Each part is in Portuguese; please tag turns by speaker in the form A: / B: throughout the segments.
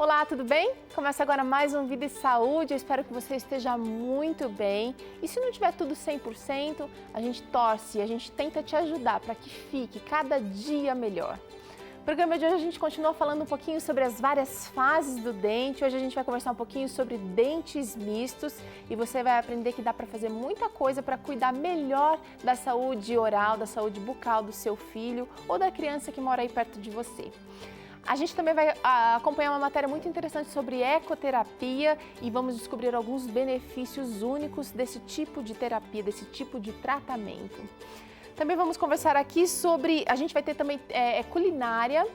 A: Olá, tudo bem? Começa agora mais um Vida e Saúde, eu espero que você esteja muito bem. E se não tiver tudo 100%, a gente torce, a gente tenta te ajudar para que fique cada dia melhor. No programa de hoje a gente continua falando um pouquinho sobre as várias fases do dente. Hoje a gente vai conversar um pouquinho sobre dentes mistos e você vai aprender que dá para fazer muita coisa para cuidar melhor da saúde oral, da saúde bucal do seu filho ou da criança que mora aí perto de você. A gente também vai acompanhar uma matéria muito interessante sobre ecoterapia e vamos descobrir alguns benefícios únicos desse tipo de terapia, desse tipo de tratamento. Também vamos conversar aqui sobre, a gente vai ter também culinária.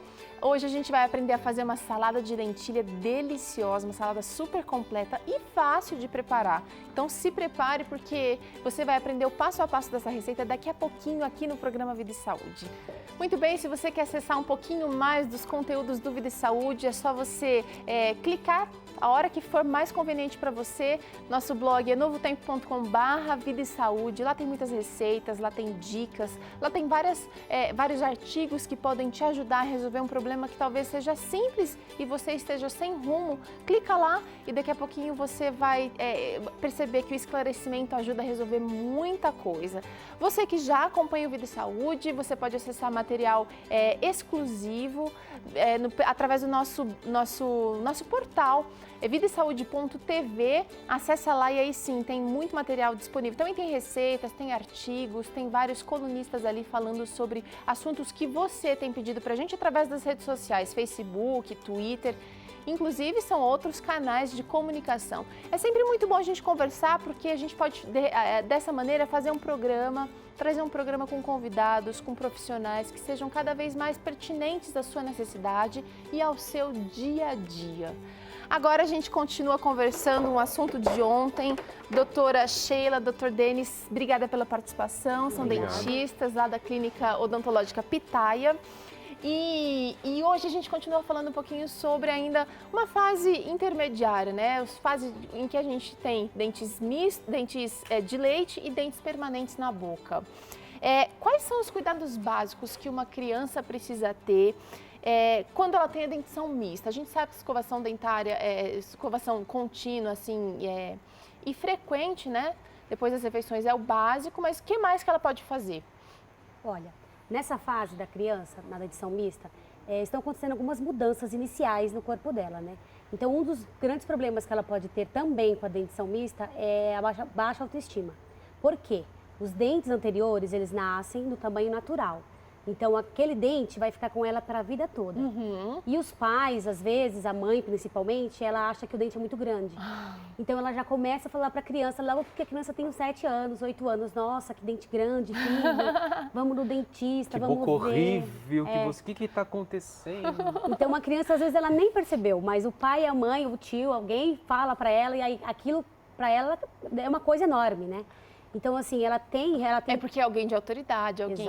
A: Hoje a gente vai aprender a fazer uma salada de lentilha deliciosa, uma salada super completa e fácil de preparar. Então se prepare porque você vai aprender o passo a passo dessa receita daqui a pouquinho aqui no programa Vida e Saúde. Muito bem, se você quer acessar um pouquinho mais dos conteúdos do Vida e Saúde, é só você clicar a hora que for mais conveniente para você. Nosso blog é novotempo.com/vida e saúde. Lá tem muitas receitas, lá tem dicas, lá tem vários artigos que podem te ajudar a resolver um problema que talvez seja simples e você esteja sem rumo. Clica lá e daqui a pouquinho você vai perceber que o esclarecimento ajuda a resolver muita coisa. Você que já acompanha o Vida e Saúde, você pode acessar material exclusivo através do nosso portal. É vidasaude.tv, acessa lá e aí sim, tem muito material disponível. Também tem receitas, tem artigos, tem vários colunistas ali falando sobre assuntos que você tem pedido pra gente através das redes sociais, Facebook, Twitter. Inclusive, são outros canais de comunicação. É sempre muito bom a gente conversar, porque a gente pode, dessa maneira, fazer um programa, trazer um programa com convidados, com profissionais que sejam cada vez mais pertinentes à sua necessidade e ao seu dia a dia. Agora a gente continua conversando um assunto de ontem. Doutora Sheila, doutor Denis, obrigada pela participação. São dentistas lá da Clínica Odontológica Pitaia. E hoje a gente continua falando um pouquinho sobre ainda uma fase intermediária, né? As fases em que a gente tem dentes de leite e dentes permanentes na boca. Quais são os cuidados básicos que uma criança precisa ter quando ela tem a dentição mista? A gente sabe que escovação dentária, escovação contínua, assim, e frequente, né? Depois das refeições é o básico, mas o que mais que ela pode fazer?
B: Olha, nessa fase da criança, na dentição mista, estão acontecendo algumas mudanças iniciais no corpo dela, né? Então, um dos grandes problemas que ela pode ter também com a dentição mista é a baixa autoestima. Por quê? Os dentes anteriores, eles nascem no tamanho natural. Então, aquele dente vai ficar com ela para a vida toda.
A: Uhum.
B: E os pais, às vezes, a mãe principalmente, ela acha que o dente é muito grande. Então, ela já começa a falar para a criança, logo porque a criança tem uns 7 anos, 8 anos. Nossa, que dente grande, filho. Vamos no dentista, vamos ver.
C: Que boca horrível, o que está acontecendo?
B: Então, uma criança, às vezes, ela nem percebeu, mas o pai, a mãe, o tio, alguém fala para ela e aí aquilo, para ela, é uma coisa enorme, né? Então, assim, ela tem...
A: É porque é alguém de autoridade, alguém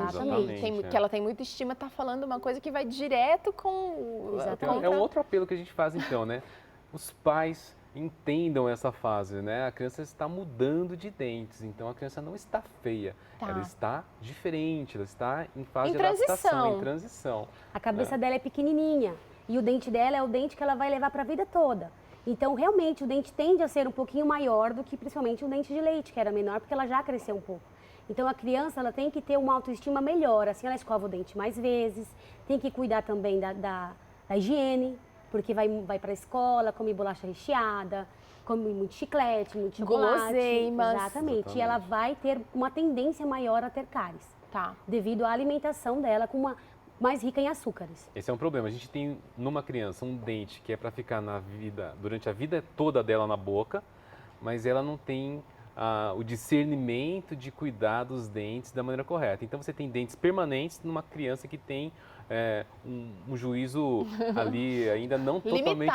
A: que ela tem muita estima, está falando uma coisa que vai direto com...
B: Exatamente.
C: É um outro apelo que a gente faz, então, né? Os pais entendam essa fase, né? A criança está mudando de dentes, então a criança não está feia, ela está diferente, ela está em fase de adaptação, em transição.
B: A cabeça dela é pequenininha e o dente dela é o dente que ela vai levar para a vida toda. Então, realmente, o dente tende a ser um pouquinho maior do que, principalmente, um dente de leite, que era menor, porque ela já cresceu um pouco. Então, a criança, ela tem que ter uma autoestima melhor, assim, ela escova o dente mais vezes, tem que cuidar também da higiene, porque vai para a escola, come bolacha recheada, come muito chiclete, muito chocolate.
A: Guloseimas.
B: Exatamente. E ela vai ter uma tendência maior a ter cáries.
A: Tá.
B: Devido à alimentação dela, com uma mais rica em açúcares.
C: Esse é um problema. A gente tem numa criança um dente que é para ficar durante a vida toda dela na boca, mas ela não tem o discernimento de cuidar dos dentes da maneira correta. Então você tem dentes permanentes numa criança que tem um juízo ali ainda não totalmente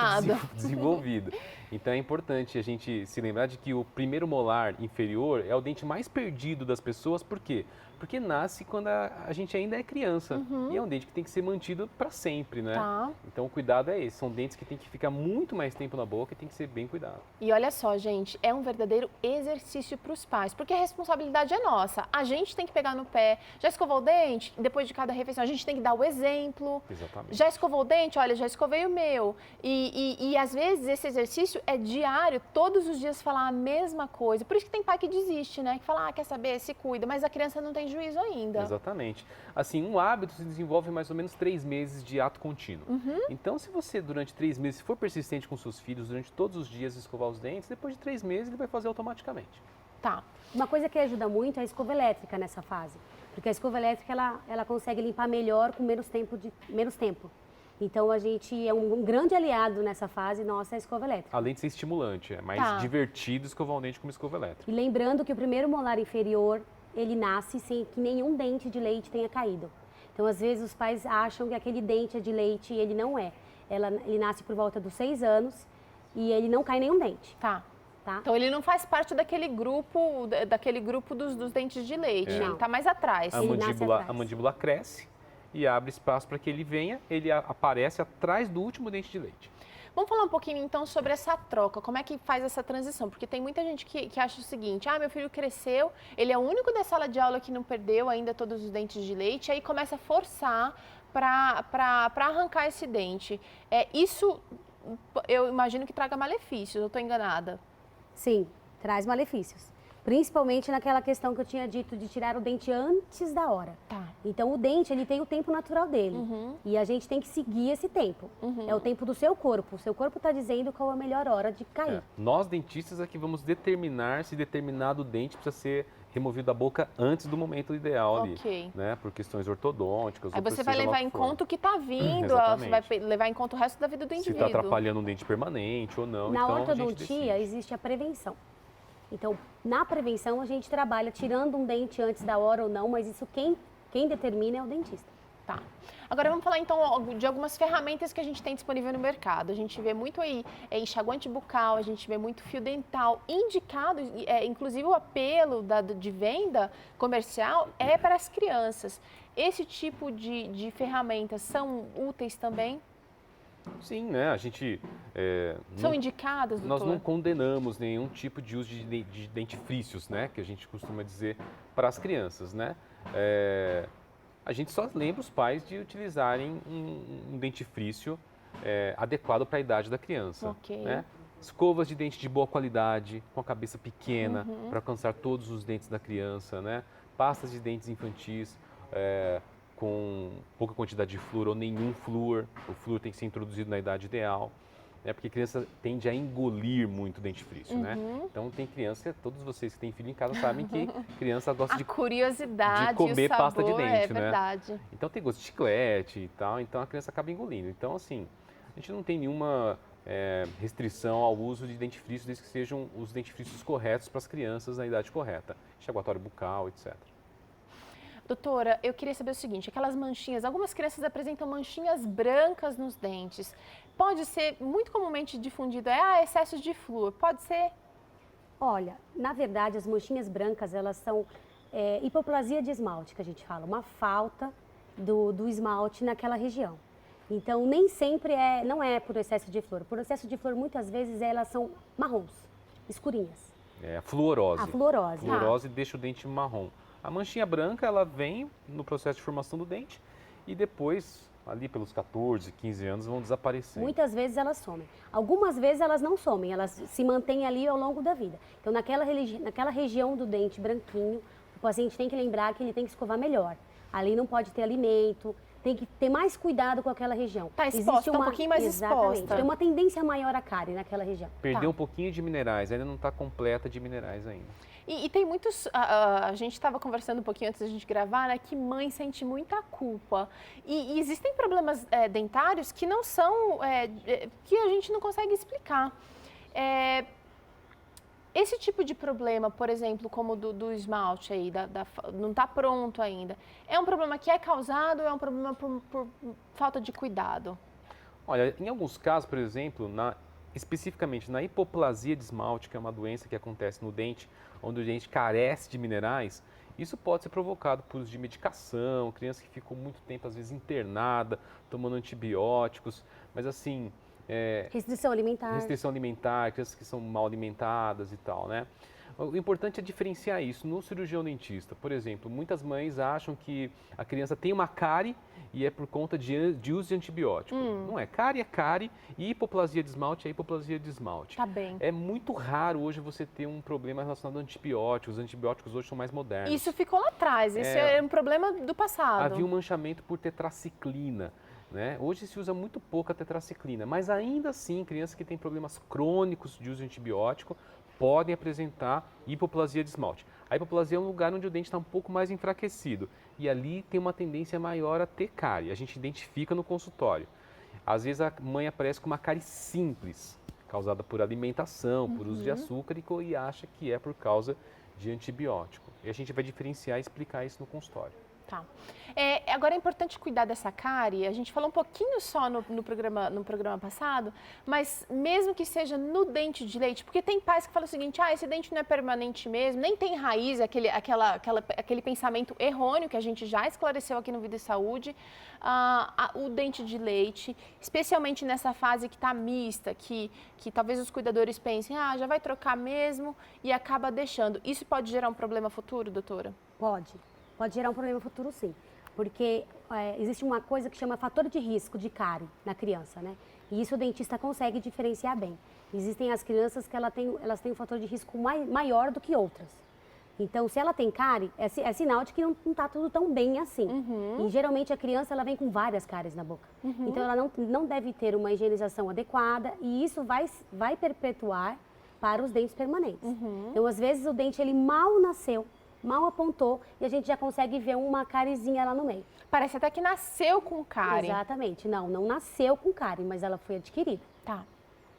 C: desenvolvido. Então é importante a gente se lembrar de que o primeiro molar inferior é o dente mais perdido das pessoas. Por quê? porque nasce quando a gente ainda é criança. E é um dente que tem que ser mantido para sempre, né?
A: Tá.
C: Então o cuidado é esse. São dentes que tem que ficar muito mais tempo na boca e tem que ser bem cuidado.
A: E olha só, gente, é um verdadeiro exercício para os pais, porque a responsabilidade é nossa. A gente tem que pegar no pé. Já escovou o dente? Depois de cada refeição, a gente tem que dar o exemplo.
C: Exatamente.
A: Já escovou o dente? Olha, já escovei o meu. E às vezes esse exercício é diário, todos os dias falar a mesma coisa. Por isso que tem pai que desiste, né? Que fala, quer saber, se cuida, mas a criança não tem juízo ainda.
C: Exatamente. Assim, um hábito se desenvolve em mais ou menos 3 meses de ato contínuo. Então, se você durante 3 meses for persistente com seus filhos, durante todos os dias escovar os dentes, depois de 3 meses ele vai fazer automaticamente.
A: Tá.
B: Uma coisa que ajuda muito é a escova elétrica nessa fase, porque a escova elétrica ela consegue limpar melhor com menos tempo. Então a gente é um grande aliado nessa fase nossa, a escova elétrica.
C: Além de ser estimulante, é mais
A: Tá.
C: divertido escovar um dente com uma escova elétrica.
B: E lembrando que o primeiro molar inferior, ele nasce sem que nenhum dente de leite tenha caído. Então às vezes os pais acham que aquele dente é de leite e ele não é. Ele nasce por volta dos 6 anos e ele não cai nenhum dente.
A: Tá.
B: Tá?
A: Então ele não faz parte daquele grupo dos dentes de leite,
C: É.
A: ele tá mais atrás.
B: Ele nasce atrás.
C: A mandíbula cresce e abre espaço para que ele venha, ele aparece atrás do último dente de leite.
A: Vamos falar um pouquinho então sobre essa troca, como é que faz essa transição? Porque tem muita gente que acha o seguinte, meu filho cresceu, ele é o único da sala de aula que não perdeu ainda todos os dentes de leite, aí começa a forçar para arrancar esse dente. Isso, eu imagino que traga malefícios, eu estou enganada?
B: Sim, traz malefícios. Principalmente naquela questão que eu tinha dito de tirar o dente antes da hora.
A: Tá.
B: Então o dente, ele tem o tempo natural dele. E a gente tem que seguir esse tempo. É o tempo do seu corpo. O seu corpo está dizendo qual é a melhor hora de cair.
C: Nós, dentistas, é que vamos determinar se determinado dente precisa ser removido da boca antes do momento ideal ali.
A: Ok.
C: Né? Por questões ortodônticas.
A: Aí
C: ou por
A: você vai
C: seja lá
A: levar
C: o
A: em
C: que for.
A: conta o que está vindo, você vai
C: Exatamente.
A: levar em conta o resto da vida do
C: Se
A: indivíduo.
C: está atrapalhando um dente permanente ou não.
B: Na
C: então, a gente
B: ortodontia
C: decide.
B: existe a prevenção. Então, na prevenção a gente trabalha tirando um dente antes da hora ou não, mas isso quem determina é o dentista.
A: Tá. Agora vamos falar então de algumas ferramentas que a gente tem disponível no mercado. A gente vê muito aí enxaguante bucal, a gente vê muito fio dental indicado, inclusive o apelo de venda comercial é para as crianças. Esse tipo de ferramentas são úteis também?
C: Sim, né? A gente...
A: São indicadas, doutor?
C: Nós não condenamos nenhum tipo de uso de dentifrícios, né? Que a gente costuma dizer para as crianças, né? A gente só lembra os pais de utilizarem um dentifrício adequado para a idade da criança.
A: Ok.
C: Né? Escovas de dente de boa qualidade, com a cabeça pequena, para alcançar todos os dentes da criança, né? Pastas de dentes infantis, com pouca quantidade de flúor ou nenhum flúor. O flúor tem que ser introduzido na idade ideal, né? Porque a criança tende a engolir muito dentifrício, né? Então tem criança, todos vocês que têm filho em casa sabem que criança gosta
A: A curiosidade,
C: de comer
A: o sabor,
C: pasta de dente,
A: é
C: né?
A: verdade.
C: Então tem gosto de chiclete e tal, então a criança acaba engolindo. Então assim, a gente não tem nenhuma restrição ao uso de dentifrícios, desde que sejam os dentifrícios corretos para as crianças na idade correta. Enxaguatório bucal, etc.
A: Doutora, eu queria saber o seguinte, aquelas manchinhas, algumas crianças apresentam manchinhas brancas nos dentes. Pode ser, muito comumente difundido, excesso de flúor, pode ser?
B: Olha, na verdade as manchinhas brancas, elas são hipoplasia de esmalte, que a gente fala, uma falta do esmalte naquela região. Então nem sempre não é por excesso de flúor. Por excesso de flúor, muitas vezes elas são marrons, escurinhas.
C: É a fluorose.
B: A fluorose.
C: A fluorose deixa o dente marrom. A manchinha branca, ela vem no processo de formação do dente e depois, ali pelos 14, 15 anos, vão desaparecer.
B: Muitas vezes elas somem. Algumas vezes elas não somem, elas se mantêm ali ao longo da vida. Então, naquela região do dente branquinho, o paciente tem que lembrar que ele tem que escovar melhor. Ali não pode ter alimento, tem que ter mais cuidado com aquela região.
A: Tá exposta, tá um pouquinho mais exposta.
B: Tem uma tendência maior a cárie naquela região.
C: Perdeu um pouquinho de minerais, ainda não está completa de minerais ainda.
A: E tem muitos, a gente estava conversando um pouquinho antes da gente gravar, né, que mãe sente muita culpa. E existem problemas dentários que não são, que a gente não consegue explicar. Esse tipo de problema, por exemplo, como do esmalte aí, não está pronto ainda, é um problema que é causado ou é um problema por falta de cuidado?
C: Olha, em alguns casos, por exemplo, especificamente na hipoplasia de esmalte, que é uma doença que acontece no dente, onde o dente carece de minerais, Isso pode ser provocado por uso de medicação, criança que ficou muito tempo, às vezes, internada, tomando antibióticos, mas assim...
B: Restrição alimentar.
C: Restrição alimentar, crianças que são mal alimentadas e tal, né? O importante é diferenciar isso no cirurgião dentista. Por exemplo, muitas mães acham que a criança tem uma cárie e é por conta de uso de antibiótico. Não é. Cárie é cárie e hipoplasia de esmalte é hipoplasia de esmalte.
A: Tá bem.
C: É muito raro hoje você ter um problema relacionado a antibióticos. Os antibióticos hoje são mais modernos.
A: Isso ficou lá atrás, isso é um problema do passado.
C: Havia um manchamento por tetraciclina. Né? Hoje se usa muito pouco a tetraciclina, mas ainda assim, crianças que têm problemas crônicos de uso de antibiótico podem apresentar hipoplasia de esmalte. A hipoplasia é um lugar onde o dente está um pouco mais enfraquecido e ali tem uma tendência maior a ter cárie. A gente identifica no consultório. Às vezes a mãe aparece com uma cárie simples, causada por alimentação, por uso de açúcar e acha que é por causa de antibiótico. E a gente vai diferenciar e explicar isso no consultório.
A: Tá. Agora é importante cuidar dessa cárie, a gente falou um pouquinho só no programa passado, mas mesmo que seja no dente de leite, porque tem pais que falam o seguinte, esse dente não é permanente mesmo, nem tem raiz, aquele pensamento errôneo que a gente já esclareceu aqui no Vida e Saúde, o dente de leite, especialmente nessa fase que está mista, que talvez os cuidadores pensem, já vai trocar mesmo e acaba deixando. Isso pode gerar um problema futuro, doutora?
B: Pode gerar um problema futuro, sim, porque existe uma coisa que chama fator de risco de cárie na criança, né? E isso o dentista consegue diferenciar bem. Existem as crianças que elas têm um fator de risco maior do que outras. Então, se ela tem cárie, é sinal de que não está tudo tão bem assim. E geralmente a criança ela vem com várias cáries na boca. Então, ela não deve ter uma higienização adequada e isso vai perpetuar para os dentes permanentes. Então, às vezes o dente ele mal nasceu, mal apontou e a gente já consegue ver uma carizinha lá no meio.
A: Parece até que nasceu com cárie.
B: Exatamente. Não nasceu com cárie, mas ela foi adquirida.
A: Tá.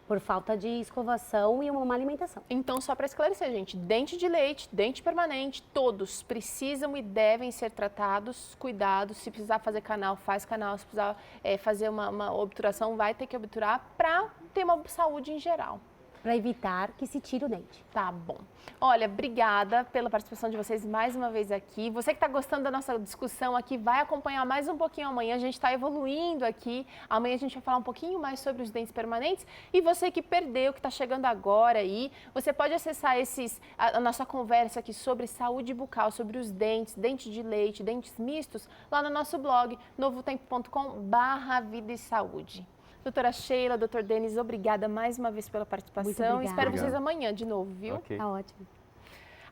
B: Por falta de escovação e uma má alimentação.
A: Então, só para esclarecer, gente, dente de leite, dente permanente, todos precisam e devem ser tratados, cuidados. Se precisar fazer canal, faz canal. Se precisar fazer uma obturação, vai ter que obturar para ter uma saúde em geral.
B: Para evitar que se tire o dente.
A: Tá bom. Olha, obrigada pela participação de vocês mais uma vez aqui. Você que está gostando da nossa discussão aqui, vai acompanhar mais um pouquinho amanhã. A gente está evoluindo aqui. Amanhã a gente vai falar um pouquinho mais sobre os dentes permanentes. E você que perdeu, que está chegando agora aí, você pode acessar a nossa conversa aqui sobre saúde bucal, sobre os dentes, dente de leite, dentes mistos, lá no nosso blog, novotempo.com/vida e saúde. Doutora Sheila, doutor Denis, obrigada mais uma vez pela participação.
B: Muito obrigada.
A: Espero vocês amanhã de novo, viu?
C: Okay.
B: Tá ótimo.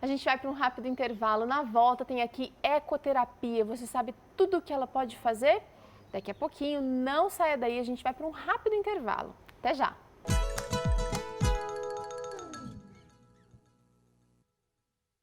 A: A gente vai para um rápido intervalo. Na volta tem aqui ecoterapia. Você sabe tudo o que ela pode fazer? Daqui a pouquinho, não saia daí, a gente vai para um rápido intervalo. Até já!